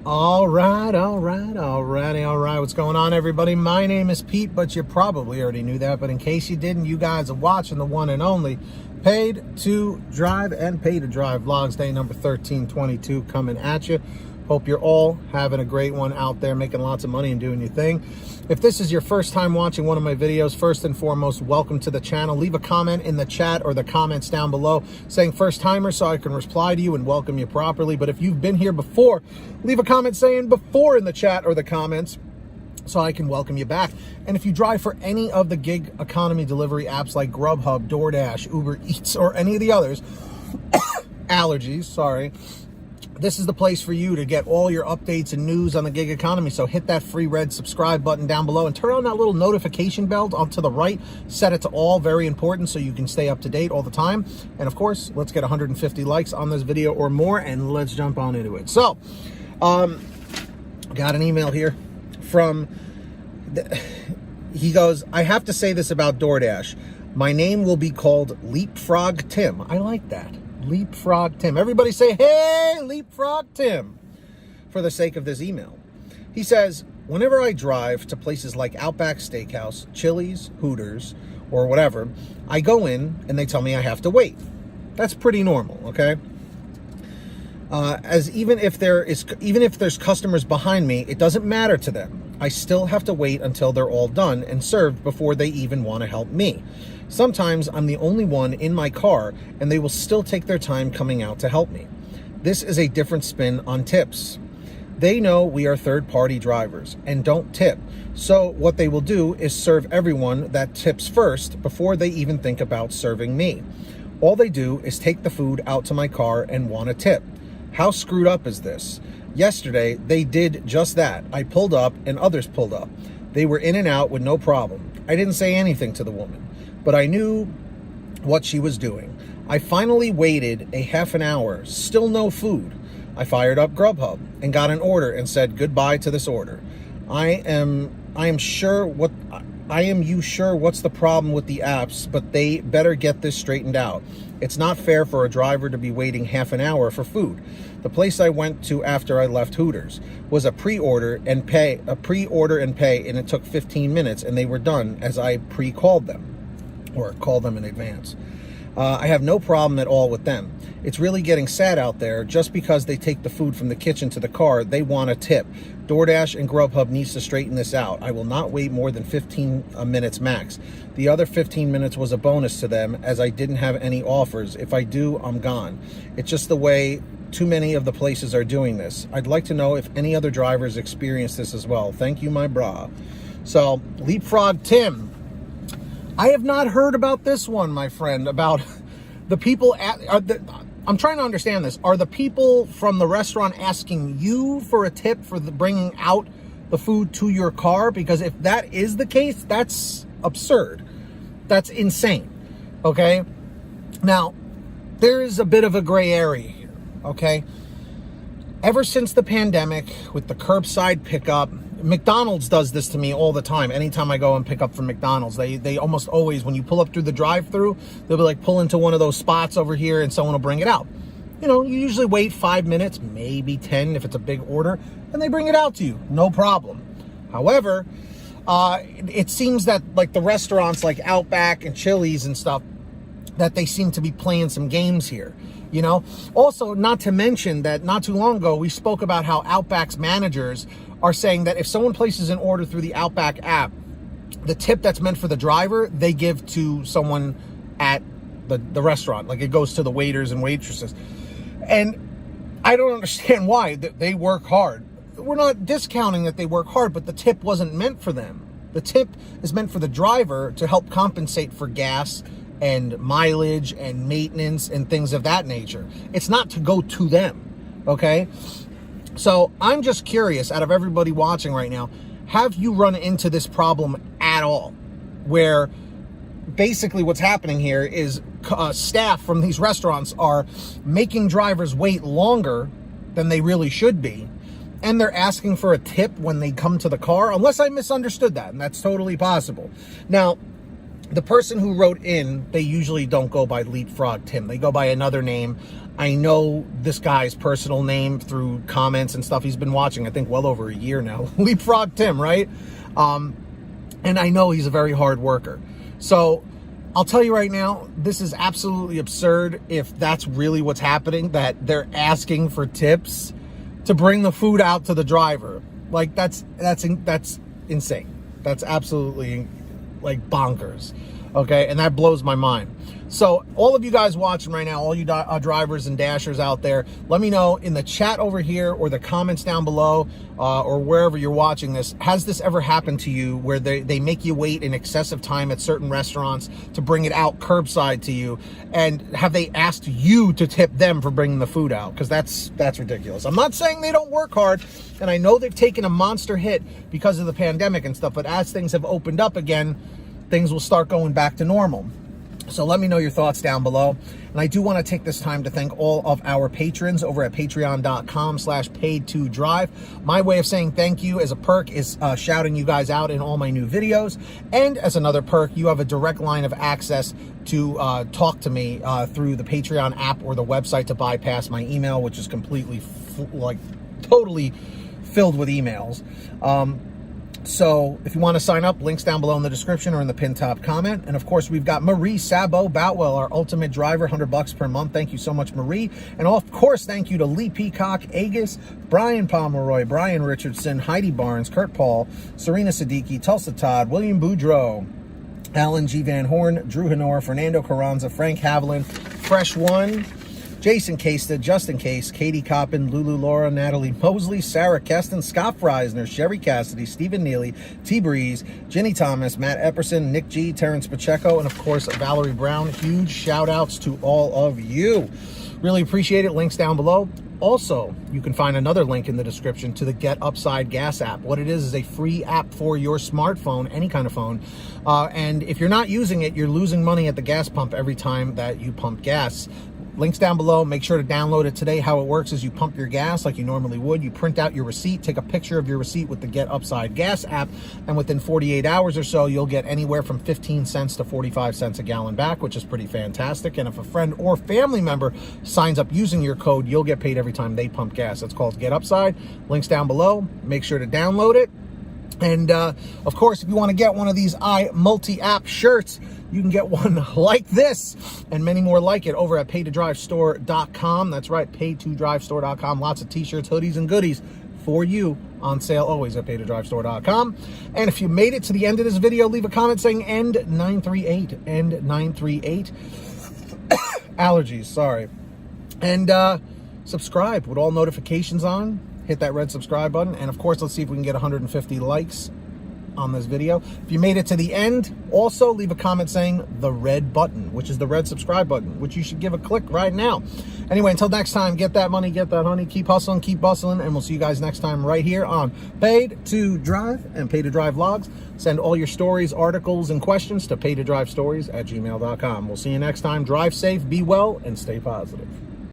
All right. What's going on, everybody? My name is Pete, but you probably already knew that. But in case you didn't, you guys are watching the one and only Paid to Drive and Pay to Drive Vlogs, day number 1322 coming at you. Hope you're all having a great one out there, making lots of money and doing your thing. If this is your first time watching one of my videos, first and foremost, welcome to the channel. Leave a comment in the chat or the comments down below saying first timer so I can reply to you and welcome you properly. But if you've been here before, leave a comment saying before in the chat or the comments so I can welcome you back. And if you drive for any of the gig economy delivery apps like Grubhub, DoorDash, Uber Eats, or any of the others, allergies, sorry, this is the place for you to get all your updates and news on the gig economy. So hit that free red subscribe button down below and turn on that little notification bell on to the right. Set it to all, very important, so you can stay up to date all the time. And of course, let's get 150 likes on this video or more, and let's jump on into it. So, got an email here from, he goes, I have to say this about DoorDash. My name will be called Leapfrog Tim. I like that. Leapfrog Tim. Everybody say, hey, Leapfrog Tim, for the sake of this email. He says, whenever I drive to places like Outback Steakhouse, Chili's, Hooters, or whatever, I go in and they tell me I have to wait. That's pretty normal, okay? As even if there's customers behind me, it doesn't matter to them. I still have to wait until they're all done and served before they even want to help me. Sometimes I'm the only one in my car and they will still take their time coming out to help me. This is a different spin on tips. They know we are third-party drivers and don't tip. So what they will do is serve everyone that tips first before they even think about serving me. All they do is take the food out to my car and want a tip. How screwed up is this? Yesterday, they did just that. I pulled up and others pulled up. They were in and out with no problem. I didn't say anything to the woman, but I knew what she was doing. I finally waited a half an hour, still no food. I fired up Grubhub and got an order and said goodbye to this order. I am you sure what's the problem with the apps, but they better get this straightened out. It's not fair for a driver to be waiting half an hour for food. The place I went to after I left Hooters was a pre-order and pay, and it took 15 minutes and they were done as I pre-called them or called them in advance. I have no problem at all with them. It's really getting sad out there. Just because they take the food from the kitchen to the car, they want a tip. DoorDash and Grubhub needs to straighten this out. I will not wait more than 15 minutes max. The other 15 minutes was a bonus to them as I didn't have any offers. If I do, I'm gone. It's just the way too many of the places are doing this. I'd like to know if any other drivers experience this as well. Thank you, my bra. So, Leapfrog Tim. I have not heard about this one, my friend, about the people I'm trying to understand this. Are the people from the restaurant asking you for a tip for bringing out the food to your car? Because if that is the case, that's absurd. That's insane. Okay? Now, there is a bit of a gray area here. Okay? Ever since the pandemic, with the curbside pickup, McDonald's does this to me all the time. Anytime I go and pick up from McDonald's, they almost always, when you pull up through the drive-thru, they'll be like, pull into one of those spots over here and someone will bring it out. You know, you usually wait 5 minutes, maybe 10 if it's a big order, and they bring it out to you. No problem. However, it seems that like the restaurants like Outback and Chili's and stuff, that they seem to be playing some games here. You know, also, not to mention that not too long ago, we spoke about how Outback's managers are saying that if someone places an order through the Outback app, the tip that's meant for the driver, they give to someone at the restaurant. Like it goes to the waiters and waitresses. And I don't understand why. They work hard. We're not discounting that they work hard, but the tip wasn't meant for them. The tip is meant for the driver to help compensate for gas and mileage and maintenance and things of that nature. It's not to go to them, okay? So I'm just curious, out of everybody watching right now, have you run into this problem at all? Where basically what's happening here is staff from these restaurants are making drivers wait longer than they really should be, and they're asking for a tip when they come to the car, unless I misunderstood that, and that's totally possible. Now, the person who wrote in, they usually don't go by Leapfrog Tim. They go by another name. I know this guy's personal name through comments and stuff. He's been watching, I think, well over a year now. Leapfrog Tim, right? And I know he's a very hard worker. So I'll tell you right now, this is absolutely absurd if that's really what's happening, that they're asking for tips to bring the food out to the driver. Like, that's insane. That's absolutely, like, bonkers. Okay, and that blows my mind. So all of you guys watching right now, all you drivers and dashers out there, let me know in the chat over here or the comments down below or wherever you're watching this. Has this ever happened to you where they make you wait an excessive time at certain restaurants to bring it out curbside to you? And have they asked you to tip them for bringing the food out? Because that's ridiculous. I'm not saying they don't work hard, and I know they've taken a monster hit because of the pandemic and stuff, but as things have opened up again, things will start going back to normal. So let me know your thoughts down below. And I do want to take this time to thank all of our patrons over at patreon.com/paid2drive. My way of saying thank you as a perk is shouting you guys out in all my new videos. And as another perk, you have a direct line of access to talk to me through the Patreon app or the website to bypass my email, which is completely, totally filled with emails. So if you want to sign up, links down below in the description or in the pinned top comment. And of course, we've got Marie Sabo Boutwell, our ultimate driver, $100 per month. Thank you so much, Marie. And of course, thank you to Lee Peacock, Agus, Brian Pomeroy, Brian Richardson, Heidi Barnes, Kurt Paul, Serena Siddiqui, Tulsa Todd, William Boudreau, Alan G. Van Horn, Drew Hanor, Fernando Carranza, Frank Haviland, Fresh One, Jason Casta, Justin Case, Katie Coppin, Lulu Laura, Natalie Mosley, Sarah Keston, Scott Freisner, Sherry Cassidy, Stephen Neely, T Breeze, Jenny Thomas, Matt Epperson, Nick G, Terrence Pacheco, and of course, Valerie Brown. Huge shout outs to all of you. Really appreciate it. Links down below. Also, you can find another link in the description to the Get Upside Gas app. What it is a free app for your smartphone, any kind of phone. And if you're not using it, you're losing money at the gas pump every time that you pump gas. Links down below. Make sure to download it today. How it works is you pump your gas like you normally would. You print out your receipt, take a picture of your receipt with the Get Upside Gas app, and within 48 hours or so, you'll get anywhere from 15 cents to 45 cents a gallon back, which is pretty fantastic. And if a friend or family member signs up using your code, you'll get paid every time they pump gas. That's called Get Upside. Links down below. Make sure to download it. And of course, if you want to get one of these multi-app shirts, you can get one like this and many more like it over at pay2drivestore.com. That's right, pay2drivestore.com. Lots of t-shirts, hoodies, and goodies for you on sale always at pay2drivestore.com. And if you made it to the end of this video, leave a comment saying end 938, end 938. Allergies, sorry. And subscribe with all notifications on. Hit that red subscribe button. And of course, let's see if we can get 150 likes on this video. If you made it to the end, also leave a comment saying the red button, which is the red subscribe button, which you should give a click right now. Anyway, until next time, get that money, get that honey, keep hustling, keep bustling, and we'll see you guys next time right here on Paid to Drive and Pay to Drive Vlogs. Send all your stories, articles, and questions to pay2drivestories@gmail.com. We'll see you next time. Drive safe, be well, and stay positive.